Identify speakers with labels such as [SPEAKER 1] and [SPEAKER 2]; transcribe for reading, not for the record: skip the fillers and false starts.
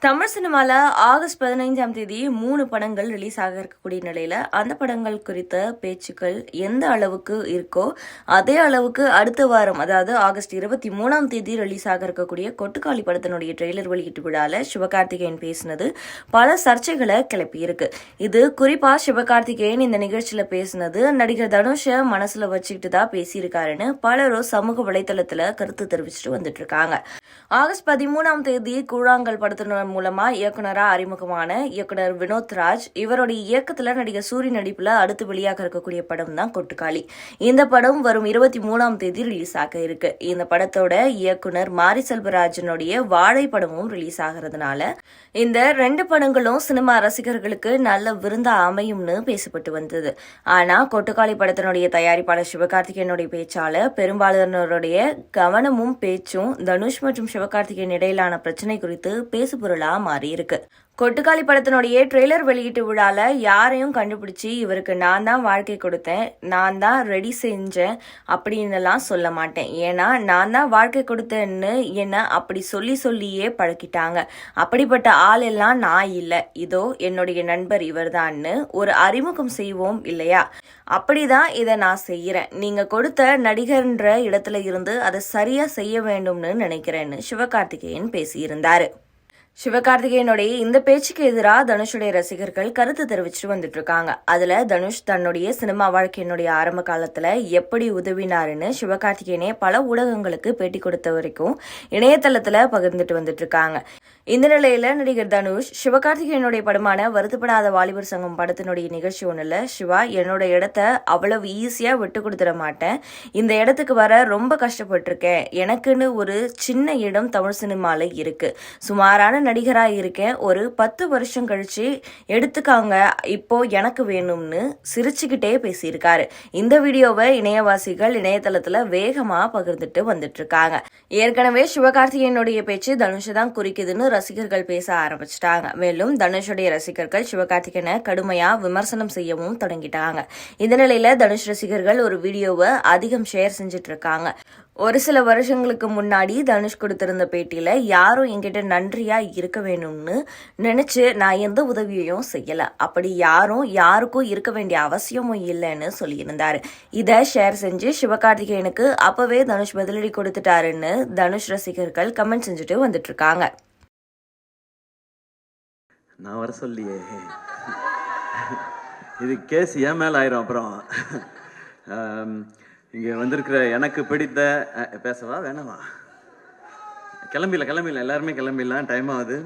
[SPEAKER 1] தமிழ் சினிமால ஆகஸ்ட் 15ஆம் தேதி 3 படங்கள் ரிலீஸ் ஆக இருக்கக்கூடிய நிலையில அந்த படங்கள் குறித்த பேச்சுக்கள் எந்த அளவுக்கு இருக்கோ அதே அளவுக்கு அடுத்த வாரம் அதாவது ஆகஸ்ட் 23ஆம் தேதி ரிலீஸ் ஆக இருக்கக்கூடிய கொட்டுக்காளி படத்தினுடைய ட்ரெய்லர் வெளியீட்டு விழால சிவகார்த்திகேயன் பேசினது பல சர்ச்சைகளை கிளப்பி இருக்கு. இது குறிப்பா சிவகார்த்திகேயன் இந்த நிகழ்ச்சியில பேசினது நடிகர் தனுஷை மனசுல வச்சுக்கிட்டு தான் பேசியிருக்காருன்னு பலரும் சமூக வலைதளத்துல கருத்து தெரிவிச்சுட்டு வந்துட்டு இருக்காங்க. ஆகஸ்ட் 13ஆம் தேதி கூழாங்கல் படத்தினர் மூலமா இயக்குனரா அறிமுகமான இயக்குனர் வினோத் ராஜ் இவருடைய இயக்கத்துல நடிகர் சூரிய நடிப்புல அடுத்து வெளியாக இருக்கக்கூடிய படம் தான் கொட்டுக்காளி. இந்த படம் வரும் 23ஆம் தேதி ரிலீஸ் ஆக இருக்கு. இந்த படத்தோட இயக்குனர் மாரி செல்வராஜனுடைய வாழை படமும் ரிலீஸ் ஆகிறதுனால இந்த 2 படங்களும் சினிமா ரசிகர்களுக்கு நல்ல விருந்தா அமையும்னு பேசப்பட்டு வந்தது. ஆனா கொட்டுக்காளி படத்தினுடைய தயாரிப்பாளர் சிவகார்த்திகேயனுடைய பேச்சால பெரும்பாலானோருடைய கவனமும் பேச்சும் தனுஷ் மற்றும் சிவகார்த்திகேயன் இடையிலான பிரச்சனை குறித்து பேசுபொருளா மாறி இருக்கு. கொட்டுக்காளி படத்தினுடைய ட்ரெய்லர் வெளியீட்டு விழால யாரையும் கண்டுபிடிச்சி இவருக்கு நான் தான் வாழ்க்கை கொடுத்தேன், நான் தான் ரெடி செஞ்சேன் அப்படின்னுலாம் சொல்ல மாட்டேன். ஏன்னா நான் தான் வாழ்க்கை கொடுத்தேன்னு என்ன அப்படி சொல்லியே பழக்கிட்டாங்க. அப்படிப்பட்ட ஆள் எல்லாம் நான் இல்லை, இதோ என்னுடைய நண்பர் இவர்தான்னு ஒரு அறிமுகம் செய்வோம் இல்லையா? அப்படிதான் இதை நான் செய்யறேன். நீங்க கொடுத்த நடிகர்ன்ற இடத்துல இருந்து அதை சரியா செய்ய வேண்டும்னு நினைக்கிறேன்னு சிவகார்த்திகேயன் பேசியிருந்தாரு. சிவகார்த்திகேயனுடைய இந்த பேச்சுக்கு எதிராக தனுஷுடைய ரசிகர்கள் கருத்து தெரிவிச்சுட்டு வந்துட்டு இருக்காங்க. அதுல தனுஷ் தன்னுடைய சினிமா வாழ்க்கையினுடைய ஆரம்ப காலத்துல எப்படி உதவினாருன்னு சிவகார்த்திகேயனே பல ஊடகங்களுக்கு பேட்டி கொடுத்த வரைக்கும் இணையதளத்துல பகிர்ந்துட்டு வந்துட்டு இருக்காங்க. இந்த நிலையில நடிகர் தனுஷ் சிவகார்த்திகேயனுடைய படமான வருத்தப்படாத வாலிபர் சங்கம் படத்தினுடைய நிகழ்ச்சி ஒண்ணுல சிவா என்னோட இடத்த அவ்வளவு ஈஸியா விட்டு கொடுத்துட மாட்டேன், இந்த இடத்துக்கு வர ரொம்ப கஷ்டப்பட்டிருக்கேன், எனக்குன்னு ஒரு சின்ன இடம் தமிழ் சினிமால இருக்கு, சுமாரான நடிகரா இருக்கேன், ஒரு 10 வருஷம் கழிச்சு எடுத்துக்காங்க, இப்போ எனக்கு வேணும்னு சிரிச்சுக்கிட்டே பேசியிருக்காரு. இந்த வீடியோவை இணையவாசிகள் இணையதளத்துல வேகமா பகிர்ந்துட்டு வந்துட்டு இருக்காங்க. ஏற்கனவே சிவகார்த்திகேயனுடைய பேச்சு தனுஷ் தான் குறிக்குதுன்னு ரசிகர்கள் பேச ஆரம்பிச்சிட்டாங்க. மேலும் தனுஷுடைய ரசிகர்கள் சிவகார்த்திகேயனை கடுமையா விமர்சனம் செய்யவும் தொடங்கிட்டாங்க. இந்த நிலையில தனுஷ் ரசிகர்கள் ஒரு வீடியோவை அதிகம் ஷேர் செஞ்சுட்டு இருக்காங்க. ஒரு சில வருஷங்களுக்கு முன்னாடி தனுஷ் கொடுத்திருந்த பேட்டியில யாரும் என்கிட்ட நன்றியா இருக்க வேணும்னு நினைச்சு நான் எந்த உதவியையும் செய்யல, அப்படி யாருக்கும் இருக்க வேண்டிய அவசியமும் இல்லைன்னு சொல்லியிருந்தாரு. இதை ஷேர் செஞ்சு சிவகார்த்திகேயனுக்கு அப்பவே தனுஷ் பதிலடி கொடுத்துட்டாருன்னு தனுஷ் ரசிகர்கள் கமெண்ட் செஞ்சுட்டு வந்துட்டு இருக்காங்க.
[SPEAKER 2] நான் வர சொல்லியே, இது கேஸ் ஏன் மேல ஆயிரும். அப்புறம் இங்கே வந்திருக்கிற எனக்கு பிடித்த பேசவா வேணாமா? கிளம்பிடலாம் எல்லாருமே கிளம்பிடலாம், டைம் ஆகுது.